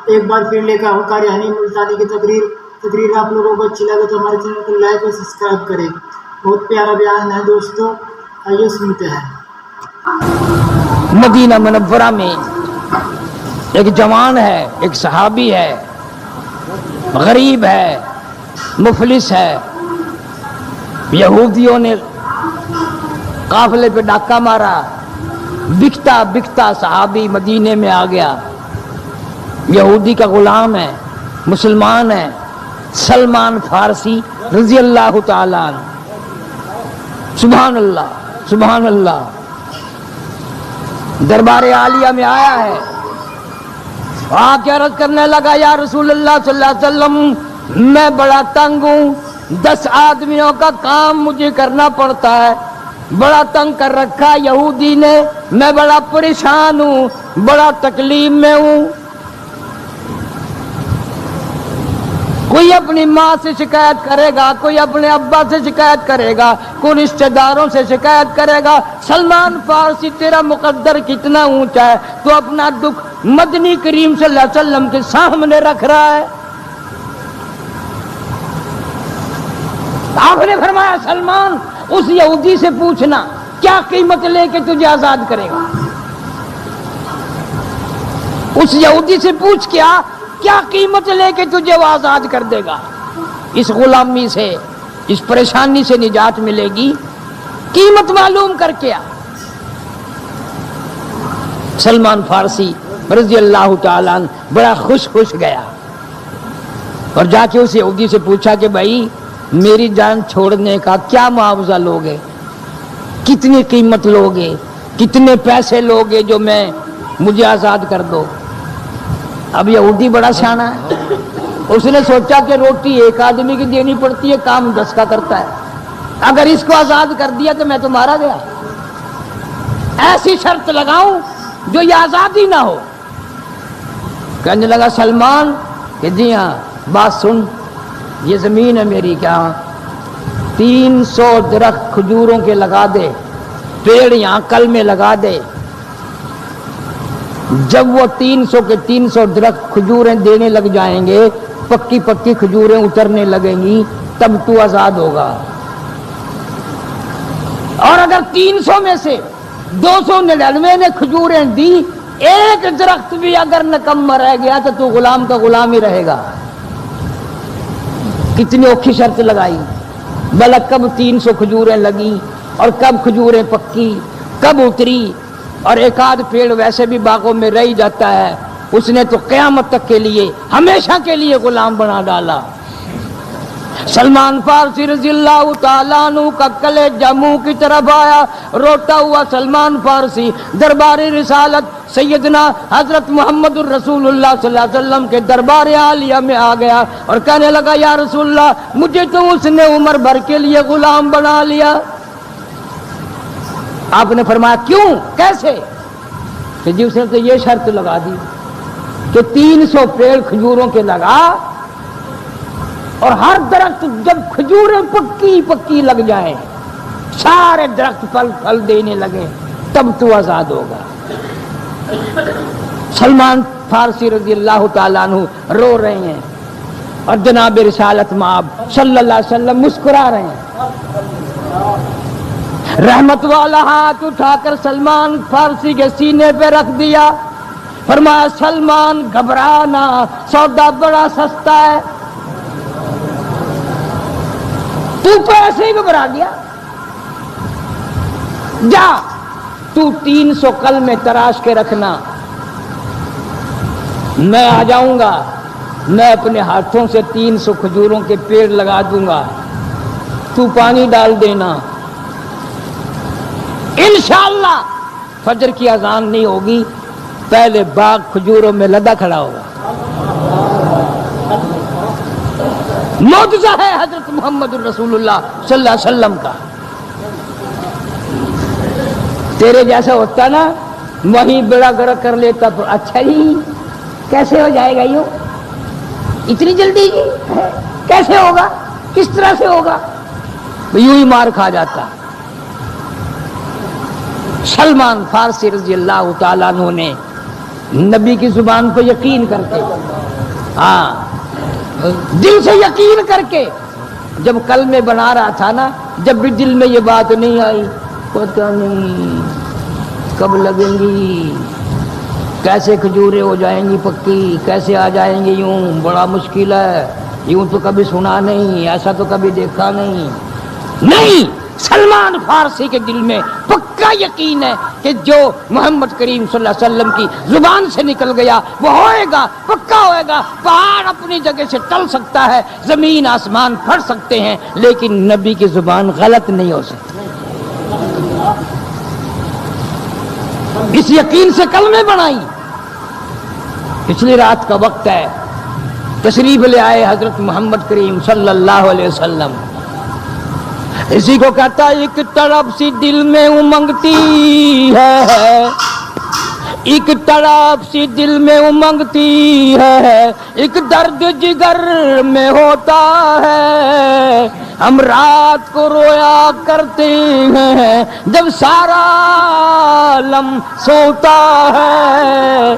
ایک بار پھر لے کر ہوں قاری حنین ملتانی کی تقریر آپ لوگوں کو اچھی لگے تو ہمارے چینل کو لائک اور سبسکرائب کریں. بہت پیارا بیان ہے دوستو, آئیے سنتے ہیں. مدینہ منورہ میں ایک جوان ہے, ایک صحابی ہے, غریب ہے, مفلس ہے. یہودیوں نے قافلے پہ ڈاکہ مارا, بکتا بکتا صحابی مدینے میں آ گیا. یہودی کا غلام ہے, مسلمان ہے, سلمان فارسی رضی اللہ تعالیٰ عنہ. سبحان اللہ سبحان اللہ. دربار عالیہ میں آیا ہے, آ کے عرض کرنے لگا, یا رسول اللہ صلی اللہ علیہ وسلم میں بڑا تنگ ہوں, 10 آدمیوں کا کام مجھے کرنا پڑتا ہے, بڑا تنگ کر رکھا یہودی نے, میں بڑا پریشان ہوں, بڑا تکلیف میں ہوں. کوئی اپنی ماں سے شکایت کرے گا, کوئی اپنے ابا سے شکایت کرے گا, کوئی رشتہ داروں سے شکایت کرے گا. سلمان فارسی تیرا مقدر کتنا اونچا ہے, تو اپنا دکھ مدنی کریم صلی اللہ علیہ وسلم کے سامنے رکھ رہا ہے. آپ نے فرمایا سلمان اس یہودی سے پوچھنا کیا قیمت لے کے تجھے آزاد کرے گا. اس یہودی سے پوچھ کیا قیمت لے کے تجھے وہ آزاد کر دے گا. اس غلامی سے, اس پریشانی سے نجات ملے گی, قیمت معلوم کر کے آ. سلمان فارسی رضی اللہ تعالیٰ عنہ بڑا خوش گیا اور جا کے اس یہودی سے پوچھا کہ بھائی میری جان چھوڑنے کا کیا معاوضہ لوگے, کتنی قیمت لوگے, کتنے پیسے لوگے جو مجھے آزاد کر دو. اب یہودی بڑا سیانا ہے, اس نے سوچا کہ روٹی ایک آدمی کی دینی پڑتی ہے, کام 10 کا کرتا ہے, اگر اس کو آزاد کر دیا تو میں تو مارا گیا. ایسی شرط لگاؤں جو یہ آزادی نہ ہو. کہنے لگا سلمان کہ جی ہاں بات سن, یہ زمین ہے میری, کیا 300 درخت کھجوروں کے لگا دے, پیڑ یہاں کل میں لگا دے. جب وہ 300 کے 300 درخت کھجوریں دینے لگ جائیں گے, پکی پکی کھجوریں اترنے لگیں گی, تب تو آزاد ہوگا. اور اگر 300 میں سے 299 نے کھجوریں دی, ایک درخت بھی اگر نکمہ رہ گیا تو تو غلام کا غلام ہی رہے گا. کتنی اوکھی شرط لگائی. بھلا کب 300 کھجوریں لگی اور کب کھجوریں پکی, کب اتری, اور ایک آدھ پیڑ ویسے بھی باغوں میں رہ جاتا ہے. اس نے تو قیامت تک کے لیے, ہمیشہ کے لیے غلام بنا ڈالا. سلمان فارسی رضی اللہ تعالیٰ عنہ کا کلیجہ منہ کی طرف آیا. روتا ہوا سلمان فارسی دربار رسالت سیدنا حضرت محمد الرسول اللہ صلی اللہ علیہ وسلم کے دربار عالیہ میں آ گیا اور کہنے لگا یا رسول اللہ مجھے تو اس نے عمر بھر کے لیے غلام بنا لیا. آپ نے فرمایا کیوں, کیسے؟ کہ جی اس نے تو یہ شرط لگا دی کہ 300 پیڑ کھجوروں کے لگا, اور ہر درخت جب کھجوریں پکی پکی لگ جائیں, سارے درخت پھل دینے لگے, تب تو آزاد ہوگا. سلمان فارسی رضی اللہ تعالیٰ عنہ رو رہے ہیں اور جناب رسالت مآب صلی اللہ علیہ وسلم مسکرا رہے ہیں. رحمت والا ہاتھ اٹھا کر سلمان فارسی کے سینے پہ رکھ دیا. فرمایا سلمان گھبرانا, سودا بڑا سستا ہے. تو ایسے ہی گھبرا گیا, جا تو 300 کل میں تراش کے رکھنا, میں آ جاؤں گا, میں اپنے ہاتھوں سے 300 کھجوروں کے پیڑ لگا دوں گا, تو پانی ڈال دینا. انشاءاللہ فجر کی اذان نہیں ہوگی, پہلے باغ کھجوروں میں لدا کھڑا ہوگا. معجزہ ہے حضرت محمد الرسول اللہ صلی اللہ علیہ وسلم کا. تیرے جیسا ہوتا نا وہیں بیڑا گرک کر لیتا, تو اچھا ہی کیسے ہو جائے گا, یوں اتنی جلدی کیسے ہوگا, کس طرح سے ہوگا, یوں ہی مار کھا جاتا. سلمان فارسی رضی اللہ تعالیٰ عنہ نے نبی کی زبان پہ یقین کر کے، ہاں دل سے یقین کر کے. جب کلمے بنا رہا تھا نا، جب بھی دل میں یہ بات نہیں آئی پتہ نہیں کب لگیں گی، کیسے کھجورے ہو جائیں گی پکی، کیسے آ جائیں گی، یوں بڑا مشکل ہے، یوں تو کبھی سنا نہیں، ایسا تو کبھی دیکھا نہیں. نہیں، سلمان فارسی کے دل میں پکا یقین ہے کہ جو محمد کریم صلی اللہ علیہ وسلم کی زبان سے نکل گیا وہ ہوئے گا، پکا ہوئے گا. پہاڑ اپنی جگہ سے ٹل سکتا ہے، زمین آسمان پھٹ سکتے ہیں، لیکن نبی کی زبان غلط نہیں ہو سکتی. اس یقین سے کلمے بنائی. پچھلی رات کا وقت ہے، تشریف لے آئے حضرت محمد کریم صلی اللہ علیہ وسلم. اسی کو کہتا ہے ایک طرف سی دل میں امنگتی ہے، ایک طرف سی دل میں امنگتی ہے، ایک درد جگر میں ہوتا ہے. ہم رات کو رویا کرتے ہیں جب سارا عالم سوتا ہے.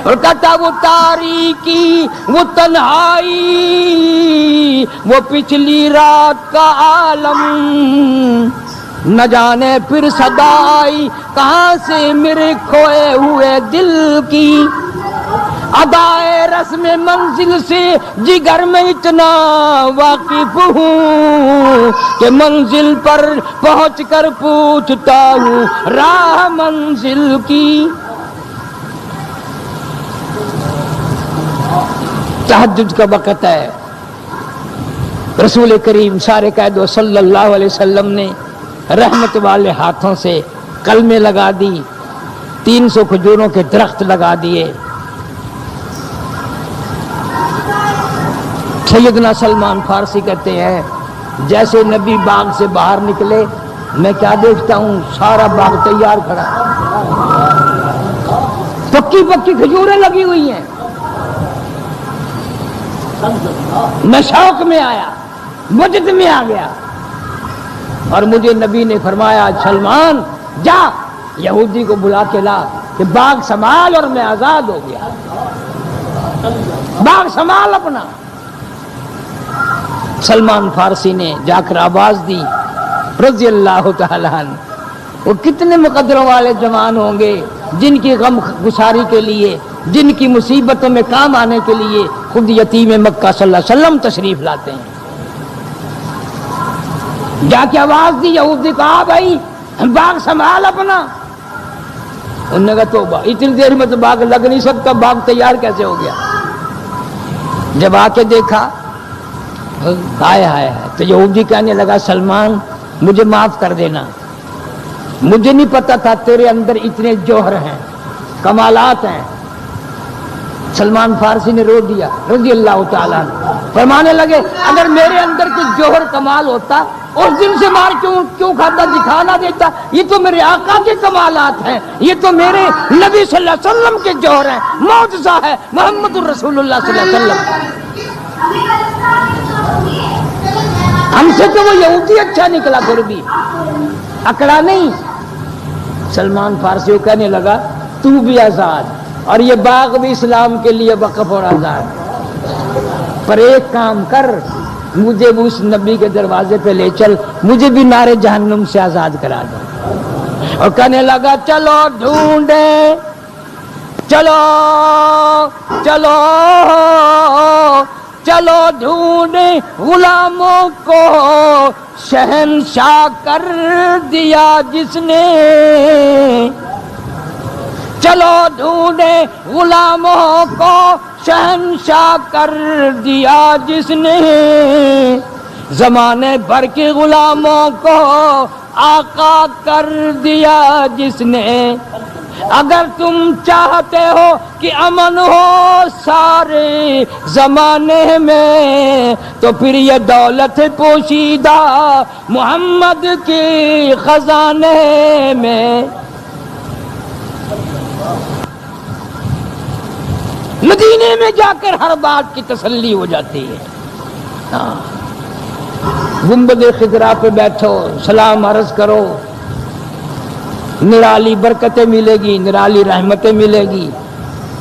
اور کہتا وہ تاریکی، وہ تنہائی، وہ پچھلی رات کا عالم، نہ جانے پھر صدائی کہاں سے میرے کھوئے ہوئے دل کی. ادائے رسم منزل سے جگر میں اتنا واقف ہوں کہ منزل پر پہنچ کر پوچھتا ہوں راہ منزل کی. تہجد کا وقت ہے. رسول کریم سارے قائد صلی اللہ علیہ وسلم نے رحمت والے ہاتھوں سے کلمے لگا دی، 300 کھجوروں کے درخت لگا دیے. سیدنا سلمان فارسی کہتے ہیں جیسے نبی باغ سے باہر نکلے میں کیا دیکھتا ہوں، سارا باغ تیار کھڑا ہے، پکی پکی کھجوریں لگی ہوئی ہیں. میں شوق میں آیا، وجد میں آ گیا، اور مجھے نبی نے فرمایا سلمان جا یہودی کو بلا کے لا کہ باغ سنبھال، اور میں آزاد ہو گیا. باغ سنبھال اپنا. سلمان فارسی نے جا کر آواز دی رضی اللہ تعالیٰ عنہ. وہ کتنے مقدروں والے جوان ہوں گے جن کی غم گساری کے لیے، جن کی مصیبتوں میں کام آنے کے لیے خود یتیم مکہ صلی اللہ علیہ وسلم تشریف لاتے ہیں. جا کے آواز دی یہودی کو، آ بھائی باغ سنبھال اپنا. انہوں نے کہا توبہ، اتنی دیر میں تو باغ لگ نہیں سکتا، باغ تیار کیسے ہو گیا؟ جب آ کے دیکھا آیا ہے تو یہودی کہنے لگا سلمان مجھے معاف کر دینا، مجھے نہیں پتا تھا تیرے اندر اتنے جوہر ہیں، کمالات ہیں. سلمان فارسی نے رو دیا رضی اللہ تعالیٰ عنہ. فرمانے لگے اگر میرے اندر کچھ جوہر کمال ہوتا اس دن سے مار کیوں کھاتا، دکھانا دیتا. یہ تو میرے آقا کے کمالات ہیں، یہ تو میرے نبی صلی اللہ علیہ وسلم کے جوہر ہیں، معجزہ ہے محمد الرسول اللہ صلی اللہ علیہ وسلم. ہم سے تو وہ یہودی اچھا نکلا، پھر بھی اکڑا نہیں. سلمان فارسی کو کہنے لگا تو بھی آزاد، اور یہ باغ بھی اسلام کے لیے وقف اور آزاد. پر ایک کام کر، مجھے بھی اس نبی کے دروازے پہ لے چل، مجھے بھی نارے جہنم سے آزاد کرا دو. اور کہنے لگا چلو ڈھونڈے، چلو چلو چلو ڈھونڈے غلاموں کو شہنشاہ کر دیا جس نے. چلو ڈھونڈے غلاموں کو شہنشاہ کر دیا جس نے، زمانے بھر کے غلاموں کو آقا کر دیا جس نے. اگر تم چاہتے ہو کہ امن ہو سارے زمانے میں تو پھر یہ دولت پوشیدہ محمد کے خزانے میں. مدینے میں جا کر ہر بات کی تسلی ہو جاتی ہے. گنبد خضرا پہ بیٹھو، سلام عرض کرو، نرالی برکتیں ملے گی، نرالی رحمتیں ملے گی.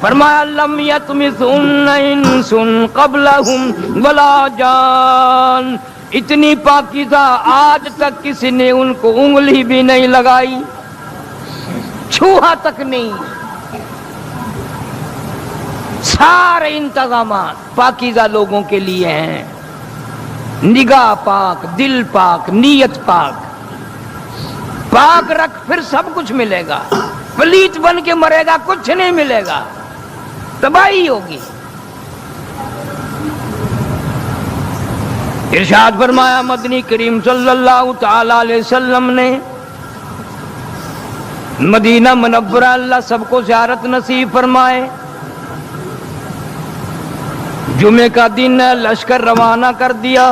فرمایا لم یطمثہن انس قبلہم ولا جان، اتنی پاکیزہ آج تک کسی نے ان کو انگلی بھی نہیں لگائی، چھوہا تک نہیں۔ سارے انتظامات پاکیزہ لوگوں کے لیے ہیں، نگاہ پاک، دل پاک، نیت پاک، پاک رکھ پھر سب کچھ ملے گا۔ پلیت بن کے مرے گا کچھ نہیں ملے گا، تباہی ہوگی۔ ارشاد فرمایا مدنی کریم صلی اللہ تعالی علیہ وسلم نے، مدینہ منورہ اللہ سب کو زیارت نصیب فرمائے، جمعے کا دن لشکر روانہ کر دیا،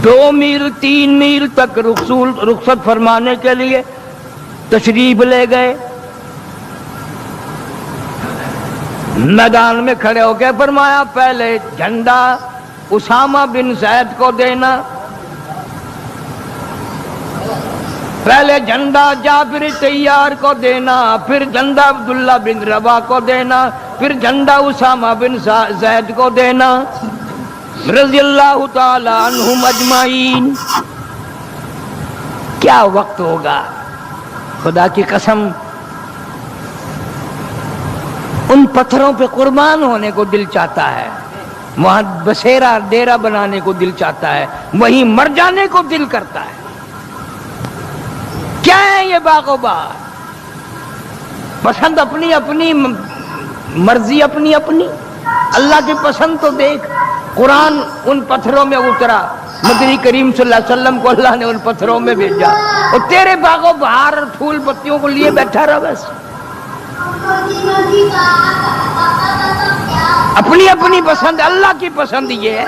2 میل 3 میل تک رخصت فرمانے کے لیے تشریف لے گئے۔ میدان میں کھڑے ہو کے فرمایا پہلے جھنڈا اسامہ بن زید کو دینا، پہلے جھنڈا جعفر تیار کو دینا، پھر جھنڈا عبداللہ بن رباح کو دینا، پھر جھنڈا اسامہ بن زید کو دینا رضی اللہ تعالی عنہم اجمعین۔ کیا وقت ہوگا، خدا کی قسم ان پتھروں پہ قربان ہونے کو دل چاہتا ہے، وہاں بسیرا ڈیرا بنانے کو دل چاہتا ہے، وہیں مر جانے کو دل کرتا ہے۔ کیا ہے یہ باغ و بہار؟ پسند اپنی اپنی، مرضی اپنی اپنی، اللہ کی پسند تو دیکھ۔ قرآن ان پتھروں میں اترا، مدنی کریم صلی اللہ علیہ وسلم کو اللہ نے ان پتھروں میں بھیجا، اور تیرے باغ و بہار اور پھول پتیوں کو لیے بیٹھا رہا بس۔ اپنی اپنی پسند، اللہ کی پسند یہ ہے۔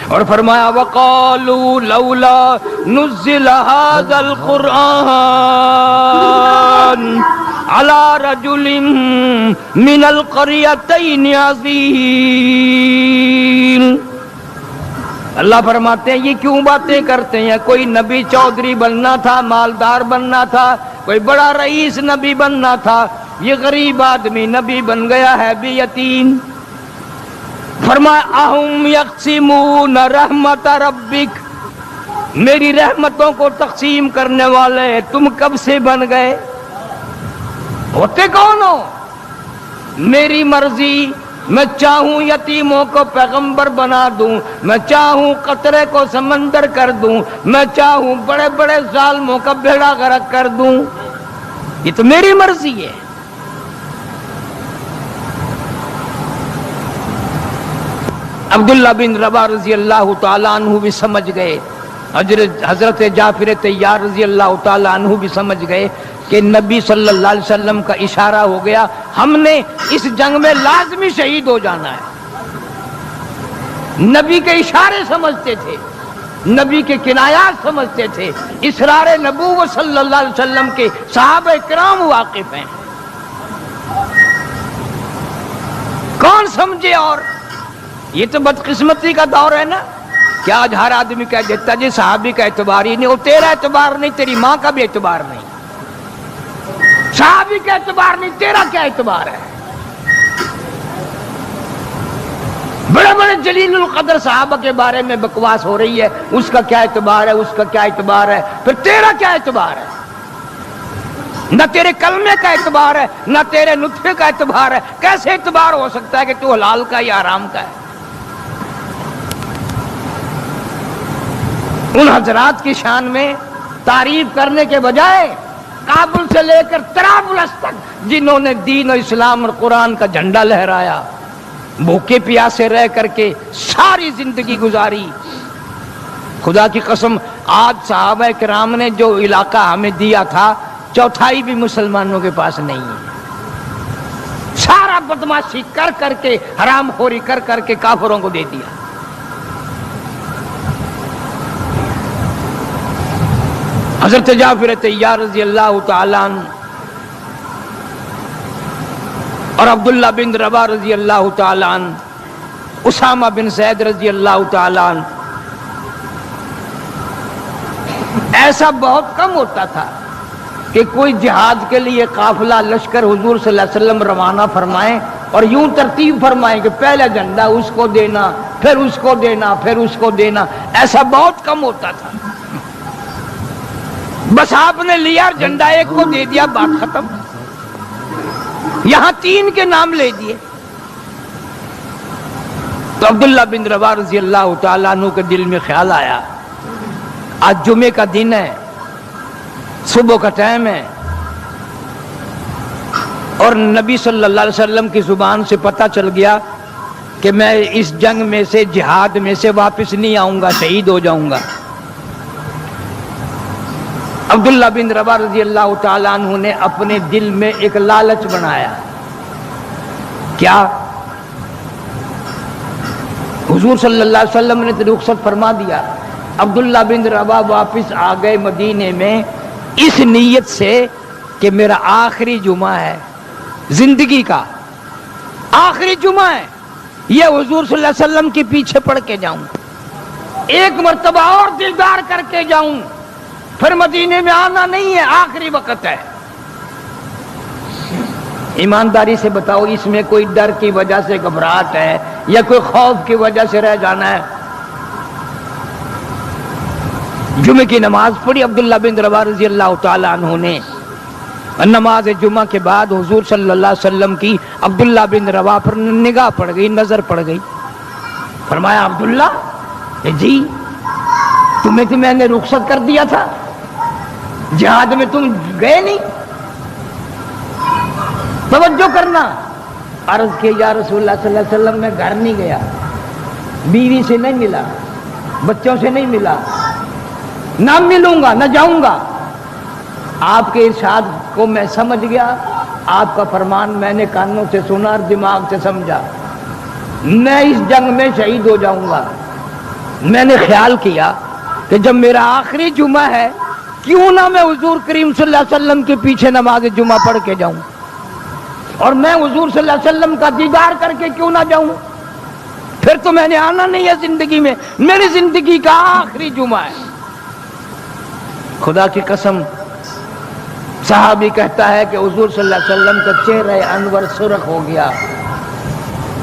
اور فرمایا وقالوا لولا نزل هذا القرآن على رجل من القريتين عظيم۔ اللہ فرماتے ہیں یہ کیوں باتیں کرتے ہیں، کوئی نبی چودھری بننا تھا، مالدار بننا تھا، کوئی بڑا رئیس نبی بننا تھا، یہ غریب آدمی نبی بن گیا ہے بھی یتیم۔ فرمایا اہم یقسمون رحمت ربک، میری رحمتوں کو تقسیم کرنے والے تم کب سے بن گئے؟ ہوتے کون ہو؟ میری مرضی، میں چاہوں یتیموں کو پیغمبر بنا دوں، میں چاہوں قطرے کو سمندر کر دوں، میں چاہوں بڑے بڑے ظالموں کا بیڑا غرق کر دوں، یہ تو میری مرضی ہے۔ عبداللہ بن رباح رضی اللہ تعالیٰ عنہ بھی سمجھ گئے، حضرت جعفر تیار رضی اللہ تعالیٰ عنہ بھی سمجھ گئے کہ نبی صلی اللہ علیہ وسلم کا اشارہ ہو گیا، ہم نے اس جنگ میں لازمی شہید ہو جانا ہے۔ نبی کے اشارے سمجھتے تھے، نبی کے کنایات سمجھتے تھے، اسرار نبوت صلی اللہ علیہ وسلم کے صحابہ کرام واقف ہیں۔ کون سمجھے؟ اور یہ تو بدقسمتی کا دور ہے نا، کیا آج ہر آدمی کہہ دیتا جی صحابی کا اعتبار ہی نہیں، وہ تیرا اعتبار نہیں، تیری ماں کا بھی اعتبار نہیں، صحابی کا اعتبار نہیں، تیرا کیا اعتبار ہے؟ بڑے بڑے جلیل القدر صحابہ کے بارے میں بکواس ہو رہی ہے، اس کا کیا اعتبار ہے، اس کا کیا اعتبار ہے، پھر تیرا کیا اعتبار ہے؟ نہ تیرے کلمے کا اعتبار ہے، نہ تیرے نطفے کا اعتبار ہے، کیسے اعتبار ہو سکتا ہے کہ تو حلال کا یا حرام کا ہے؟ ان حضرات کی شان میں تعریف کرنے کے بجائے کابل سے لے کر طرابلس تک جنہوں نے دین و اسلام اور قرآن کا جھنڈا لہرایا، بھوکے پیاسے رہ کر کے ساری زندگی گزاری، خدا کی قسم آج صحابہ کرام نے جو علاقہ ہمیں دیا تھا 1/4 بھی مسلمانوں کے پاس نہیں ہے، سارا بدماشی کر کر کے، حرام خوری کر کر کے کافروں کو دے دیا۔ حضرت جعفر تیار رضی اللہ تعالیٰ عنہ اور عبداللہ بن رباح رضی اللہ تعالیٰ عنہ، اسامہ بن زید رضی اللہ تعالیٰ عنہ، ایسا بہت کم ہوتا تھا کہ کوئی جہاد کے لیے قافلہ لشکر حضور صلی اللہ علیہ وسلم روانہ فرمائیں اور یوں ترتیب فرمائیں کہ پہلا جھنڈا اس کو دینا، پھر اس کو دینا، پھر اس کو دینا، ایسا بہت کم ہوتا تھا۔ بس آپ نے لیا جھنڈا ایک کو دے دیا، بات ختم۔ یہاں 3 کے نام لے دیے۔ تو عبداللہ بن رواحہ رضی اللہ تعالیٰ عنہ کے دل میں خیال آیا، آج جمعے کا دن ہے، صبح کا ٹائم ہے، اور نبی صلی اللہ علیہ وسلم کی زبان سے پتہ چل گیا کہ میں اس جنگ میں سے، جہاد میں سے واپس نہیں آؤں گا، شہید ہو جاؤں گا۔ عبداللہ بن رواحہ رضی اللہ تعالیٰ عنہ نے اپنے دل میں ایک لالچ بنایا۔ کیا؟ حضور صلی اللہ علیہ وسلم نے تو رخصت فرما دیا، عبداللہ بن رواحہ واپس آ گئے مدینے میں اس نیت سے کہ میرا آخری جمعہ ہے، زندگی کا آخری جمعہ ہے، یہ حضور صلی اللہ علیہ وسلم کے پیچھے پڑ کے جاؤں، ایک مرتبہ اور دیدار کر کے جاؤں، پھر مدینے میں آنا نہیں ہے، آخری وقت ہے۔ ایمانداری سے بتاؤ، اس میں کوئی ڈر کی وجہ سے گھبراہٹ ہے یا کوئی خوف کی وجہ سے رہ جانا ہے؟ جمعے کی نماز پڑھی عبداللہ بن رواحہ رضی اللہ تعالیٰ عنہ نے۔ نماز جمعہ کے بعد حضور صلی اللہ علیہ وسلم کی عبداللہ بن رواحہ پر نگاہ پڑ گئی، نظر پڑ گئی۔ فرمایا، عبداللہ، جی تمہیں تو میں نے رخصت کر دیا تھا، جہاد میں تم گئے نہیں، توجہ کرنا۔ عرض کہ یا رسول اللہ صلی اللہ علیہ وسلم، میں گھر نہیں گیا، بیوی سے نہیں ملا، بچوں سے نہیں ملا، نہ ملوں گا، نہ جاؤں گا۔ آپ کے ارشاد کو میں سمجھ گیا، آپ کا فرمان میں نے کانوں سے سنا اور دماغ سے سمجھا، میں اس جنگ میں شہید ہو جاؤں گا۔ میں نے خیال کیا کہ جب میرا آخری جمعہ ہے، کیوں نہ میں حضور کریم صلی اللہ علیہ وسلم کے پیچھے نماز جمعہ پڑھ کے جاؤں، اور میں حضور صلی اللہ علیہ وسلم کا دیدار کر کے کیوں نہ جاؤں، پھر تو میں نے آنا نہیں ہے زندگی میں، میری زندگی کا آخری جمعہ ہے۔ خدا کی قسم، صحابی کہتا ہے کہ حضور صلی اللہ علیہ وسلم کا چہرہ انور سرخ ہو گیا،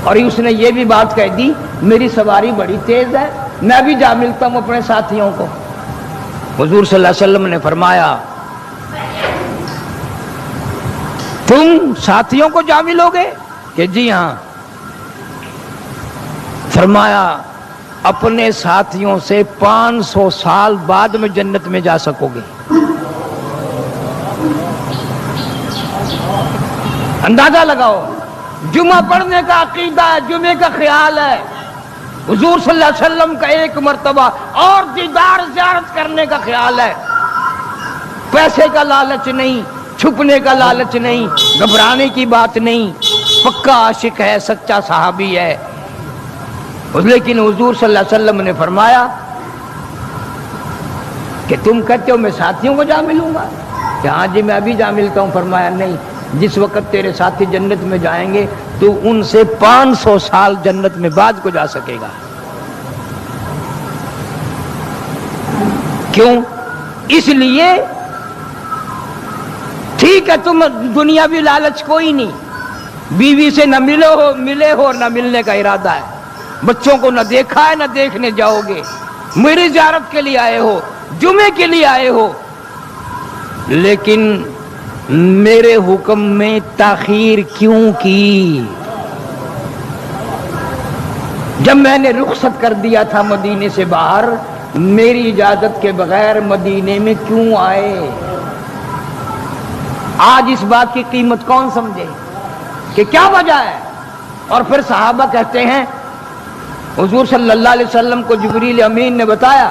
اور اس نے یہ بھی بات کہہ دی، میری سواری بڑی تیز ہے، میں بھی جا ملتا ہوں اپنے ساتھیوں کو۔ حضور صلی اللہ علیہ وسلم نے فرمایا، تم ساتھیوں کو جا ملو گے؟ کہ جی ہاں۔ فرمایا، اپنے ساتھیوں سے 500 سال بعد میں جنت میں جا سکو گے۔ اندازہ لگاؤ، جمعہ پڑھنے کا عقیدہ ہے، جمعے کا خیال ہے، حضور صلی اللہ علیہ وسلم کا ایک مرتبہ اور دیدار زیارت کرنے کا خیال ہے، پیسے کا لالچ نہیں، چھپنے کا لالچ نہیں، گھبرانے کی بات نہیں، پکا عاشق ہے، سچا صحابی ہے۔ لیکن حضور صلی اللہ علیہ وسلم نے فرمایا کہ تم کہتے ہو میں ساتھیوں کو جا ملوں گا، کہ ہاں جی میں ابھی جا ملتا ہوں۔ فرمایا نہیں، جس وقت تیرے ساتھی جنت میں جائیں گے تو ان سے 500 سال جنت میں بعد کو جا سکے گا۔ کیوں؟ اس لیے ٹھیک ہے تم دنیاوی لالچ کوئی نہیں، بیوی سے نہ ملے ہو نہ ملنے کا ارادہ ہے، بچوں کو نہ دیکھا ہے نہ دیکھنے جاؤ گے، میری زیارت کے لیے آئے ہو، جمعے کے لیے آئے ہو، لیکن میرے حکم میں تاخیر کیوں کی؟ جب میں نے رخصت کر دیا تھا مدینے سے باہر، میری اجازت کے بغیر مدینے میں کیوں آئے؟ آج اس بات کی قیمت کون سمجھے کہ کیا وجہ ہے؟ اور پھر صحابہ کہتے ہیں حضور صلی اللہ علیہ وسلم کو جبریل امین نے بتایا،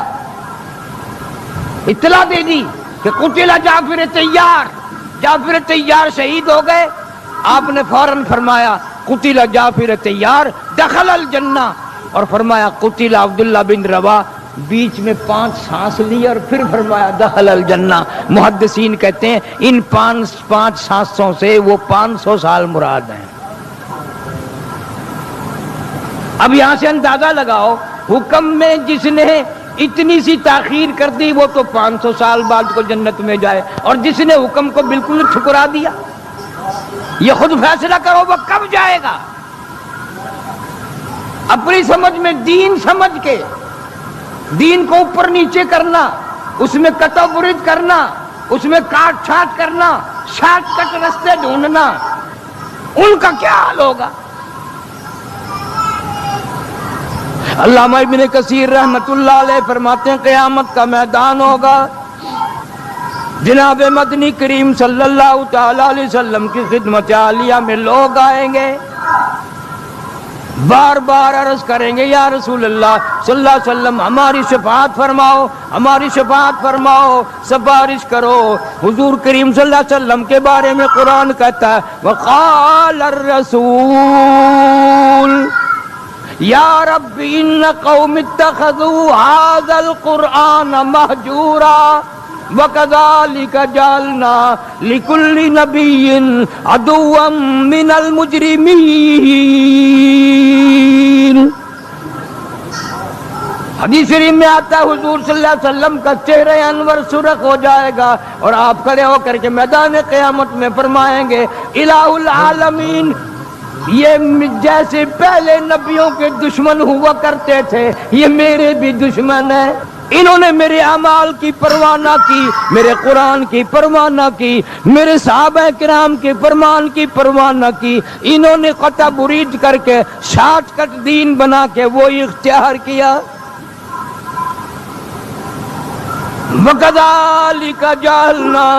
اطلاع دے دی کہ قتل جعفر طیار، جعفر طیار شہید ہو گئے۔ آپ نے فوراً فرمایا قتل جعفر طیار دخل الجنہ، اور فرمایا قتل عبداللہ بن رواحہ، بیچ میں 5 سانس لی اور پھر فرمایا دخل الجنہ۔ محدثین کہتے ہیں ان 5 سانسوں سے وہ 500 سال مراد ہیں۔ اب یہاں سے اندازہ لگاؤ، حکم میں جس نے اتنی سی تاخیر کر دی وہ تو 500 سال بعد کو جنت میں جائے، اور جس نے حکم کو بالکل ٹھکرا دیا، یہ خود فیصلہ کرو وہ کب جائے گا۔ اپنی سمجھ میں دین سمجھ کے دین کو اوپر نیچے کرنا، اس میں کٹ و برید کرنا، اس میں کاٹ چھاٹ کرنا، شارٹ کٹ رستے ڈھونڈنا، ان کا کیا حال ہوگا؟ علامہ ابن کثیر رحمت اللہ علیہ فرماتے ہیں قیامت کا میدان ہوگا، جناب مدنی کریم صلی اللہ تعالی علیہ وسلم کی خدمت عالیہ میں لوگ آئیں گے، بار بار عرض کریں گے یا رسول اللہ صلی اللہ علیہ وسلم ہماری شفاعت فرماؤ، ہماری شفاعت فرماؤ، سفارش کرو۔ حضور کریم صلی اللہ علیہ وسلم کے بارے میں قرآن کہتا ہے وقال الرسول یا رب ان قوم اتخذوا هذا القرآن مہجورا وَكَذَلِكَ جَعَلْنَا لِكُلِّ نَبِيٍّ عَدُوًّا مِّنَ الْمُجْرِمِينَ۔ حدیث شریف میں آتا ہے حضور صلی اللہ علیہ وسلم کا چہرہ انور سرخ ہو جائے گا اور آپ کھڑے ہو کر کے میدان قیامت میں فرمائیں گے الہ العالمین، یہ جیسے پہلے نبیوں کے دشمن ہوا کرتے تھے یہ میرے بھی دشمن ہیں، انہوں نے میرے اعمال کی پرواہ نہ کی، میرے قرآن کی پرواہ نہ کی، میرے صحابہ کرام کے فرمان کی پرواہ نہ کی، انہوں نے قطع برید کر کے شارٹ کٹ دین بنا کے وہی اختیار کیا۔ وَكَذَلِكَ جَعَلْنَا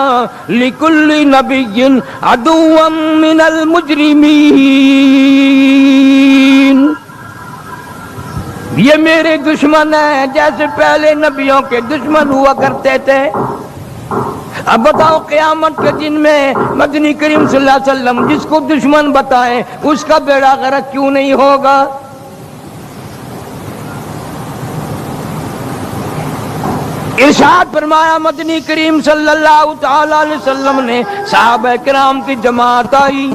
لِكُلِّ نَبِيٍّ عَدُوًّا مِّنَ الْمُجْرِمِينَ، یہ میرے دشمن ہیں جیسے پہلے نبیوں کے دشمن ہوا کرتے تھے۔ اب بتاؤ قیامت کے دن میں مدنی کریم صلی اللہ علیہ وسلم جس کو دشمن بتائیں اس کا بیڑا غرق کیوں نہیں ہوگا؟ ارشاد فرمایا مدنی کریم صلی اللہ تعالی علیہ وسلم نے، صحابہ کرام کی جماعت آئی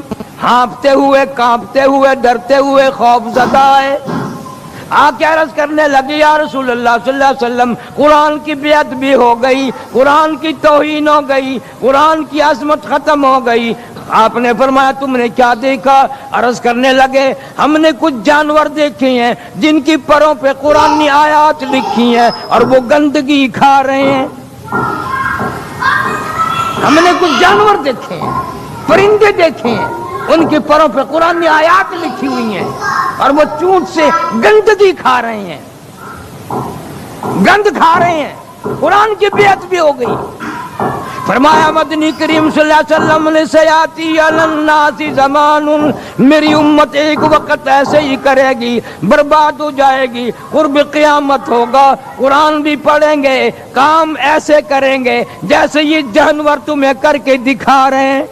ہانپتے ہوئے، کانپتے ہوئے، ڈرتے ہوئے، خوف زدہ ہے، آ کے عرض کرنے لگے یا رسول اللہ صلی اللہ علیہ وسلم قرآن کی بیعت بھی ہو گئی، قرآن کی توہین ہو گئی، قرآن کی عظمت ختم ہو گئی۔ آپ نے فرمایا تم نے کیا دیکھا؟ عرض کرنے لگے ہم نے کچھ جانور دیکھے ہیں جن کی پروں پہ قرآنی آیات لکھی ہیں اور وہ گندگی کھا رہے ہیں۔ ہم نے کچھ جانور دیکھے ہیں، پرندے دیکھے ہیں، ان کے پروں پہ قرآنی آیات لکھی ہوئی ہیں اور وہ چونٹ سے گندگی کھا رہے ہیں، گند کھا رہے ہیں، قرآن کی بیعت بھی ہو گئی۔ فرمایا مدنی کریم صلی اللہ علیہ وسلم نے سیاتی علی الناس زمان، میری امت ایک وقت ایسے ہی کرے گی، برباد ہو جائے گی، قرب قیامت ہوگا، قرآن بھی پڑھیں گے، کام ایسے کریں گے جیسے یہ جانور تمہیں کر کے دکھا رہے ہیں۔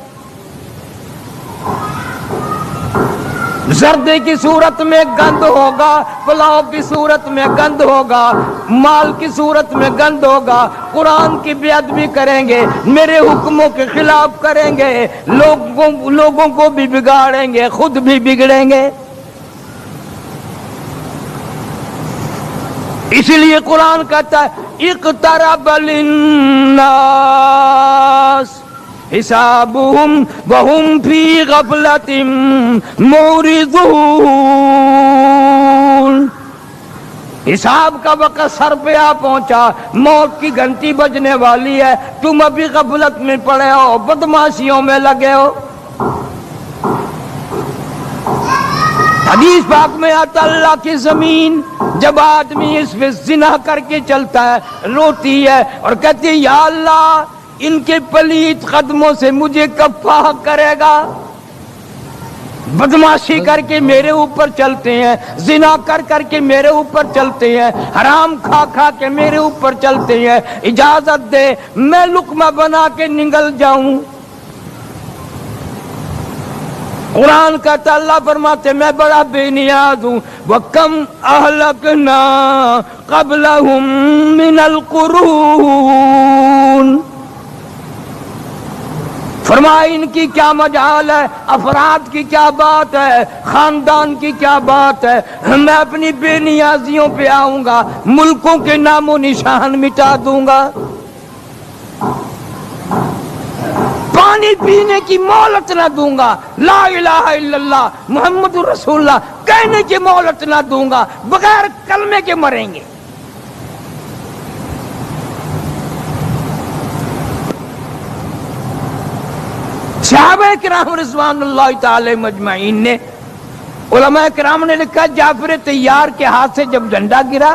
زردے کی صورت میں گند ہوگا، پلاؤ کی صورت میں گند ہوگا، مال کی صورت میں گند ہوگا، قرآن کی بیعت بھی کریں گے، میرے حکموں کے خلاف کریں گے، لوگوں کو بھی بگاڑیں گے، خود بھی بگڑیں گے۔ اسی لیے قرآن کہتا ہے اقترب للناس حسابهم وهم فی غفلۃ معرضون، حساب کا وقت سر پہ آ پہنچا، موت کی گھنٹی بجنے والی ہے، تم ابھی غفلت میں پڑے ہو، بدماشیوں میں لگے ہو۔ حدیث پاک میں آتا اللہ کی زمین جب آدمی اس پہ زنا کر کے چلتا ہے روتی ہے اور کہتی ہے یا اللہ ان کے پلیت قدموں سے مجھے کب پاک کرے گا؟ بدماشی کر کے میرے اوپر چلتے ہیں، زنا کر کر کے میرے اوپر چلتے ہیں، حرام کھا کھا کے میرے اوپر چلتے ہیں، اجازت دے میں لقمہ بنا کے نگل جاؤں۔ قرآن کہتا اللہ فرماتے میں بڑا بے نیاز ہوں، وَكَمْ أَهْلَكْنَا قَبْلَهُمْ مِنَ الْقُرُونِ، فرمایا انکی کیا مجال ہے، افراد کی کیا بات ہے، خاندان کی کیا بات ہے، میں اپنی بے نیازیوں پہ آؤں گا، ملکوں کے نام و نشان مٹا دوں گا، پانی پینے کی مہلت نہ دوں گا، لا الہ الا اللہ محمد رسول اللہ کہنے کی مہلت نہ دوں گا، بغیر کلمے کے مریں گے۔ صحابہ کرام رضوان اللہ تعالی مجمعین نے، علماء کرام نے لکھا جعفر طیار کے ہاتھ سے جب ڈنڈا گرا،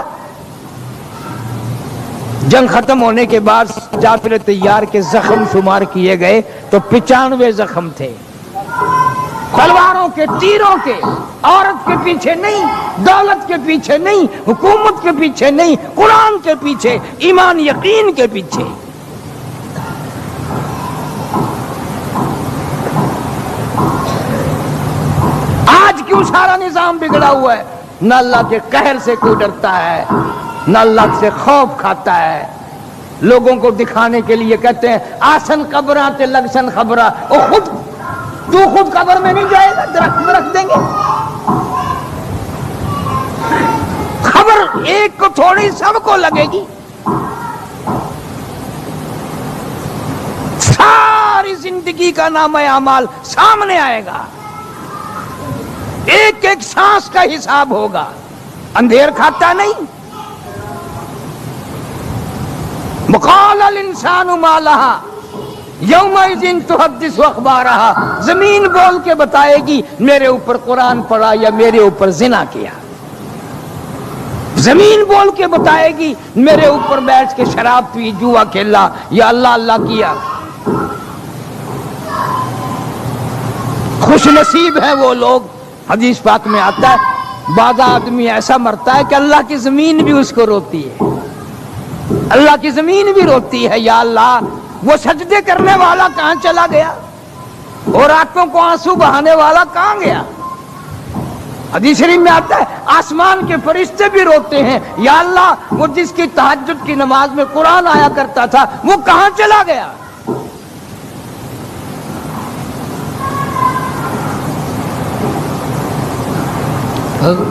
جنگ ختم ہونے کے بعد جعفر طیار کے زخم شمار کیے گئے تو 95 زخم تھے، تلواروں کے، تیروں کے، عورت کے پیچھے نہیں، دولت کے پیچھے نہیں، حکومت کے پیچھے نہیں، قرآن کے پیچھے، ایمان یقین کے پیچھے۔ آج کیوں سارا نظام بگڑا ہوا ہے؟ نہ اللہ کے قہر سے کوئی ڈرتا ہے، نہ اللہ سے خوف کھاتا ہے، لوگوں کو دکھانے کے لیے کہتے ہیں آسن قبراں تے لگسن خبراں، تو خود قبر میں نہیں جائے گا، درخت میں رکھ دیں گے، خبر ایک کو تھوڑی سب کو لگے گی، ساری زندگی کا نام اعمال سامنے آئے گا، ایک ایک سانس کا حساب ہوگا، اندھیر کھاتا نہیں۔ وقال الانسان ما لها یومئذ تحدث اخبارها، زمین بول کے بتائے گی میرے اوپر قرآن پڑھا یا میرے اوپر زنا کیا، زمین بول کے بتائے گی میرے اوپر بیٹھ کے شراب پی، جوا کھیلا یا اللہ اللہ کیا۔ خوش نصیب ہے وہ لوگ، حدیث پاک میں آتا ہے بعض آدمی ایسا مرتا ہے کہ اللہ کی زمین بھی اس کو روتی ہے، اللہ کی زمین بھی روتی ہے، یا اللہ وہ سجدے کرنے والا کہاں چلا گیا، اور راتوں کو آنسو بہانے والا کہاں گیا۔ حدیث شریف میں آتا ہے آسمان کے فرشتے بھی روتے ہیں، یا اللہ وہ جس کی تہجد کی نماز میں قرآن آیا کرتا تھا وہ کہاں چلا گیا۔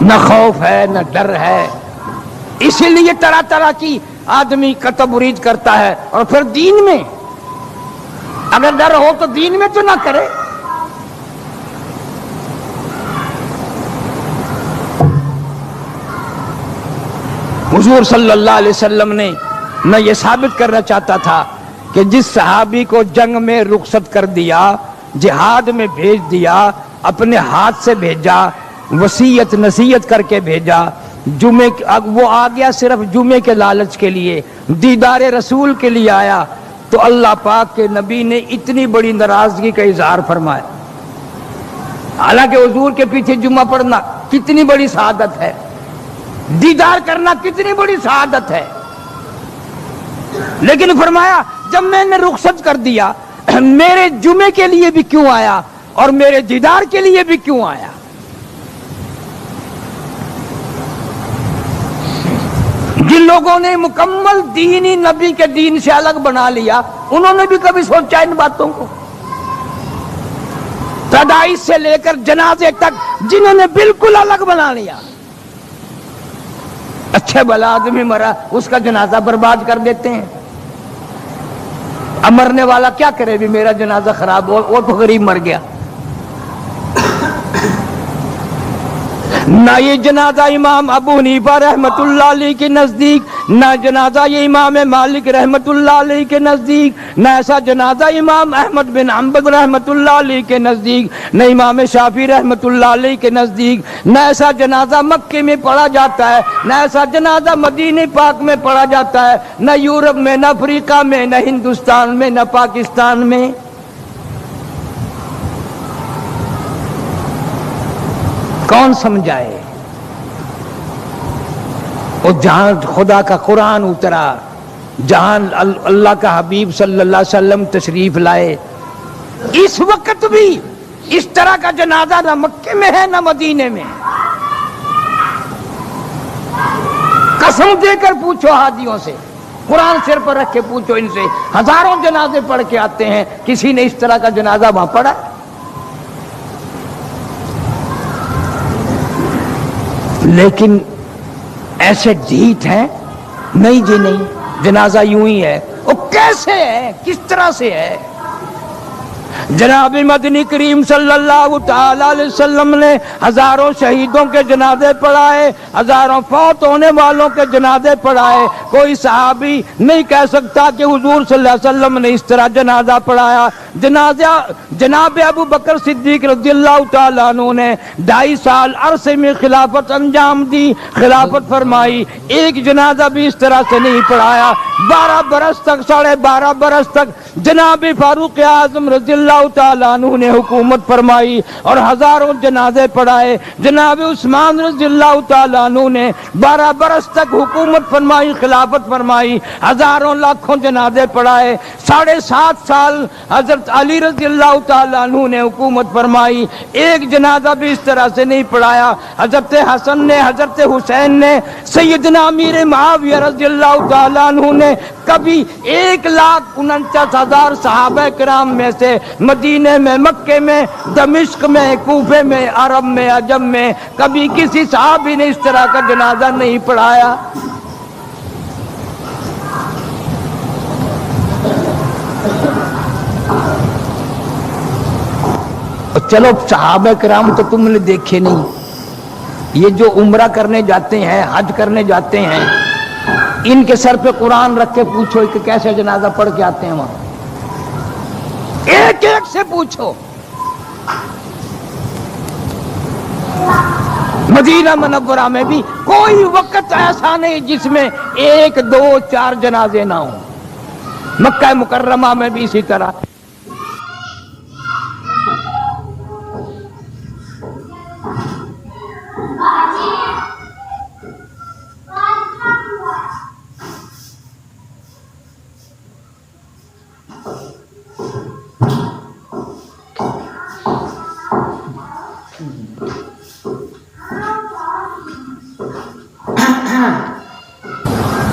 نہ خوف ہے نہ ڈر ہے، اسی لیے طرح طرح کی آدمی کتبرید کرتا ہے، اور پھر دین میں اگر ڈر ہو تو دین میں تو نہ کرے۔ حضور صلی اللہ علیہ وسلم نے نہ یہ ثابت کرنا چاہتا تھا کہ جس صحابی کو جنگ میں رخصت کر دیا، جہاد میں بھیج دیا، اپنے ہاتھ سے بھیجا، وصیت نصیحت کر کے بھیجا، جمعے وہ آ گیا صرف جمعے کے لالچ کے لیے، دیدار رسول کے لیے آیا، تو اللہ پاک کے نبی نے اتنی بڑی ناراضگی کا اظہار فرمایا۔ حالانکہ حضور کے پیچھے جمعہ پڑھنا کتنی بڑی سعادت ہے، دیدار کرنا کتنی بڑی سعادت ہے، لیکن فرمایا جب میں نے رخصت کر دیا، میرے جمعے کے لیے بھی کیوں آیا اور میرے دیدار کے لیے بھی کیوں آیا۔ جن لوگوں نے مکمل دین ہی نبی کے دین سے الگ بنا لیا، انہوں نے بھی کبھی سوچا ان باتوں کو؟ پیدائش سے لے کر جنازے تک جنہوں نے بالکل الگ بنا لیا، اچھے بھلا آدمی مرا اس کا جنازہ برباد کر دیتے ہیں، اب مرنے والا کیا کرے بھی میرا جنازہ خراب ہو، وہ تو غریب مر گیا۔ نہ یہ جنازہ امام ابو حنیفہ رحمت اللہ علیہ کے نزدیک، نہ جنازہ یہ امام مالک رحمت اللہ علیہ کے نزدیک، نہ ایسا جنازہ امام احمد بن حنبل رحمت اللہ علیہ کے نزدیک، نہ امام شافعی رحمت اللہ علیہ کے نزدیک، نہ ایسا جنازہ مکے میں پڑھا جاتا ہے، نہ ایسا جنازہ مدینہ پاک میں پڑھا جاتا ہے، نہ یورپ میں، نہ افریقہ میں، نہ ہندوستان میں، نہ پاکستان میں۔ کون سمجھائے؟ اور جہاں خدا کا قرآن اترا، جہاں اللہ کا حبیب صلی اللہ علیہ وسلم تشریف لائے، اس وقت بھی اس طرح کا جنازہ نہ مکے میں ہے نہ مدینے میں۔ قسم دے کر پوچھو حاجیوں سے، قرآن سر پر رکھ کے پوچھو ان سے، ہزاروں جنازے پڑھ کے آتے ہیں، کسی نے اس طرح کا جنازہ وہاں پڑھا؟ لیکن ایسے ڈھیٹ ہیں، نہیں جی نہیں، جنازہ یوں ہی ہے۔ وہ کیسے ہے، کس طرح سے ہے؟ جناب مدنی کریم صلی اللہ تعالی علیہ وسلم نے ہزاروں شہیدوں کے جنازے پڑھائے، ہزاروں فوت ہونے والوں کے جنازے پڑھائے، کوئی صحابی نہیں کہہ سکتا کہ حضور صلی اللہ علیہ وسلم نے اس طرح جنازہ پڑھایا۔ جناب ابو بکر صدیق رضی اللہ تعالیٰ عنہ نے 2.5 سال عرصے میں خلافت انجام دی، خلافت فرمائی، ایک جنازہ بھی اس طرح سے نہیں پڑھایا۔ 12 برس تک، 12.5 برس تک جناب فاروق اعظم رضی اللہ تعالیٰ عنہ نے حکومت فرمائی اور ہزاروں جنازے پڑھائے۔ جناب عثمان رضی اللہ تعالیٰ عنہ نے 12 برس تک حکومت فرمائی، خلافت فرمائی، ہزاروں لاکھوں جنازے پڑھائے۔ 7.5 سال حضرت علی رضی اللہ تعالیٰ عنہ نے حکومت فرمائی، ایک جنازہ بھی اس طرح سے نہیں پڑھایا۔ حضرت حسن نے، حضرت حسین نے، سیدنا امیر معاویہ رضی اللہ تعالیٰ عنہ نے کبھی 1,49,000 صحابہ کرام میں سے مدینے میں، مکے میں، دمشق میں، کوفے میں، عرب میں، عجم میں کبھی کسی صحابی نے اس طرح کا جنازہ نہیں پڑھایا۔ چلو صحابہ کرام تو تم نے دیکھے نہیں، یہ جو عمرہ کرنے جاتے ہیں، حج کرنے جاتے ہیں، ان کے سر پہ قرآن رکھ کے پوچھو کہ کیسے جنازہ پڑھ کے آتے ہیں وہاں، ایک ایک سے پوچھو۔ مدینہ منورہ میں بھی کوئی وقت ایسا نہیں جس میں 1، 2، 4 جنازے نہ ہوں، مکہ مکرمہ میں بھی اسی طرح۔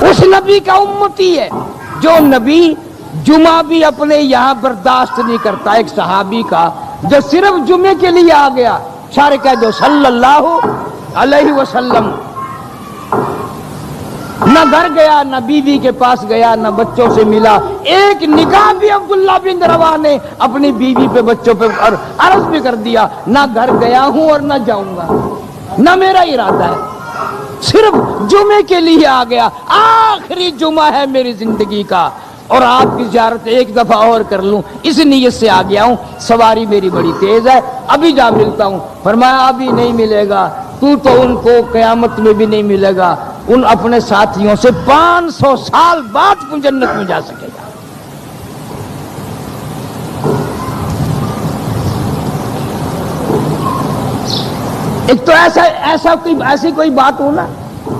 اس نبی کا امتی ہے جو نبی جمعہ بھی اپنے یہاں برداشت نہیں کرتا۔ ایک صحابی کا جو صرف جمعے کے لیے آ گیا، سارے کہہ دو صلی اللہ علیہ وسلم، نہ گھر گیا، نہ بیوی کے پاس گیا، نہ بچوں سے ملا، ایک نگاہ بھی عبداللہ بن رواحہ نے اپنی بیوی پہ، بچوں پہ عرض بھی کر دیا، نہ گھر گیا ہوں اور نہ جاؤں گا، نہ میرا ارادہ ہے، صرف جمعے کے لیے آ گیا، آخری جمعہ ہے میری زندگی کا اور آپ کی زیارت ایک دفعہ اور کر لوں، اس نیت سے آ گیا ہوں، سواری میری بڑی تیز ہے، ابھی جا ملتا ہوں۔ فرمایا ابھی نہیں ملے گا، تو ان کو قیامت میں بھی نہیں ملے گا، ان اپنے ساتھیوں سے 500 سال بعد تو جنت میں جا سکے گا۔ ایک تو ایسی کوئی بات ہو نا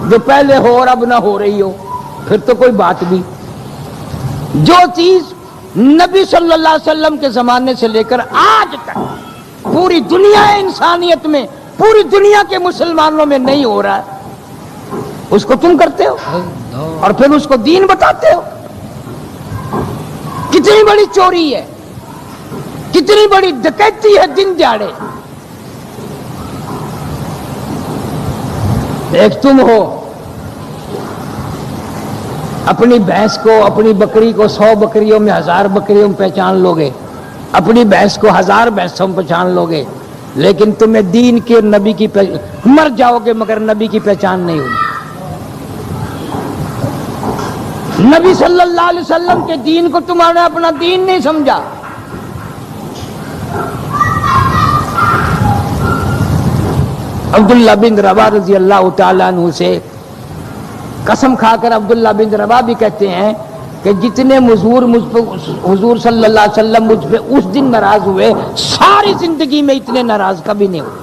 جو پہلے ہو اور اب نہ ہو رہی ہو، پھر تو کوئی بات بھی۔ جو چیز نبی صلی اللہ علیہ وسلم کے زمانے سے لے کر آج تک پوری دنیا انسانیت میں، پوری دنیا کے مسلمانوں میں نہیں ہو رہا ہے، اس کو تم کرتے ہو اور پھر اس کو دین بتاتے ہو۔ کتنی بڑی چوری ہے، کتنی بڑی ڈکیتی ہے دن دیہڑے۔ ایک تم ہو اپنی بھینس کو، اپنی بکری کو 100 بکریوں میں 1000 بکریوں میں پہچان لوگے، اپنی بھینس کو 1000 بھینسوں میں پہچان لوگے، لیکن تمہیں دین کے نبی کی مر جاؤ گے مگر نبی کی پہچان نہیں ہوگی۔ نبی صلی اللہ علیہ وسلم کے دین کو تمہارے اپنا دین نہیں سمجھا۔ عبداللہ بن رواحہ رضی اللہ تعالیٰ عنہ سے قسم کھا کر عبداللہ بن رواحہ بھی کہتے ہیں کہ جتنے حضور صلی اللہ علیہ وسلم مجھ پہ اس دن ناراض ہوئے، ساری زندگی میں اتنے ناراض کبھی نہیں ہوئے۔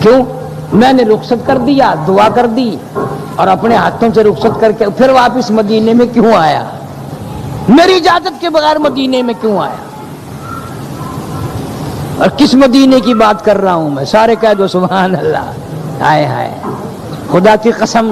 کیوں؟ میں نے رخصت کر دیا، دعا کر دی اور اپنے ہاتھوں سے رخصت کر کے پھر واپس مدینے میں کیوں آیا؟ میری اجازت کے بغیر مدینے میں کیوں آیا؟ اور کس مدینے کی بات کر رہا ہوں میں؟ سارے کہہ دو سبحان اللہ۔ ہائے ہائے، خدا کی قسم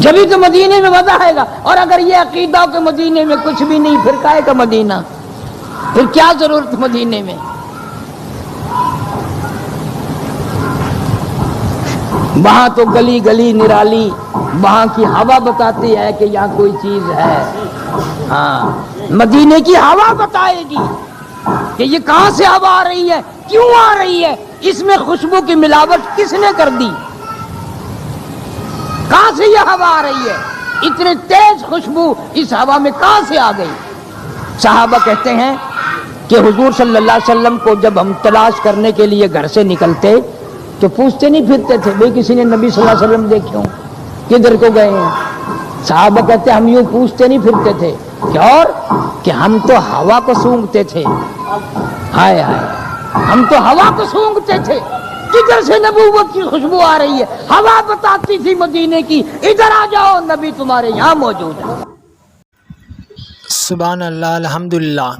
جبھی تو مدینے میں مزہ آئے گا. اور اگر یہ عقیدہ کہ مدینے میں کچھ بھی نہیں، پھر کائے کا مدینہ، پھر کیا ضرورت مدینے میں؟ وہاں تو گلی گلی نرالی، وہاں کی ہوا بتاتی ہے کہ یہاں کوئی چیز ہے. ہاں، مدینے کی ہوا بتائے گی کہ یہ کہاں سے ہوا آ رہی ہے، کیوں آ رہی ہے، اس میں خوشبو کی ملاوٹ کس نے کر دی، کہاں سے یہ ہوا آ رہی ہے، اتنے تیز خوشبو اس ہوا میں کہاں سے آ گئی. صحابہ کہتے ہیں کہ حضور صلی اللہ علیہ وسلم کو جب ہم تلاش کرنے کے لیے گھر سے نکلتے تو پوچھتے نہیں پھرتے تھے بھئی کسی نے نبی صلی اللہ علیہ وسلم دیکھے ہوں، کدھر کو گئے ہیں. صحابہ کہتے ہیں ہم یوں پوچھتے نہیں پھرتے تھے، اور کہ ہم تو ہوا کو سونگھتے تھے. ہائے ہائے، ہم تو ہوا کو سونگھتے تھے، کدھر سے نبوت کی خوشبو آ رہی ہے، ہوا بتاتی تھی مدینے کی ادھر آ جاؤ نبی تمہارے یہاں موجود ہے. سبحان اللہ، الحمدللہ.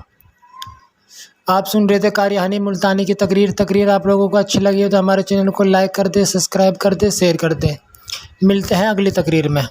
آپ سن رہے تھے قاری ہانی ملتانی کی تقریر آپ لوگوں کو اچھی لگی ہو تو ہمارے چینل کو لائک کر دیں، سبسکرائب کر دیں، شیئر کر دیں. ملتے ہیں اگلی تقریر میں.